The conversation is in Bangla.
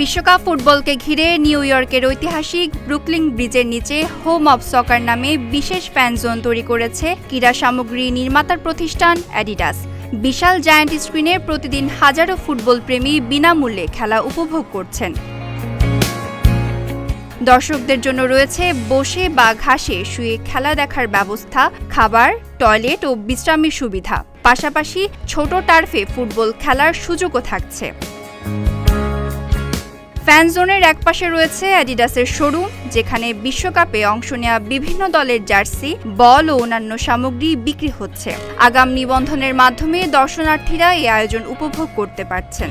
বিশ্বকাপ ফুটবলকে ঘিরে নিউ ইয়র্কের ঐতিহাসিক ব্রুকলিন ব্রিজের নিচে হোম অব সকার নামে বিশেষ ফ্যান জোন তৈরি করেছে ক্রীড়া সামগ্রী নির্মাতার প্রতিষ্ঠান অ্যাডিডাস। বিশাল জায়ান্ট স্ক্রিনে প্রতিদিন হাজারো ফুটবল প্রেমী বিনামূল্যে খেলা উপভোগ করছেন। দর্শকদের জন্য রয়েছে বসে বা ঘাসে শুয়ে খেলা দেখার ব্যবস্থা, খাবার, টয়লেট ও বিশ্রামের সুবিধা। পাশাপাশি ছোট টার্ফে ফুটবল খেলার সুযোগও থাকছে। ফ্যান জোনের একপাশে রয়েছে অ্যাডিডাসের শোরুম, যেখানে বিশ্বকাপে অংশ নেওয়া বিভিন্ন দলের জার্সি, বল ও অন্যান্য সামগ্রী বিক্রি হচ্ছে। আগাম নিবন্ধনের মাধ্যমে দর্শনার্থীরা এই আয়োজন উপভোগ করতে পারছেন।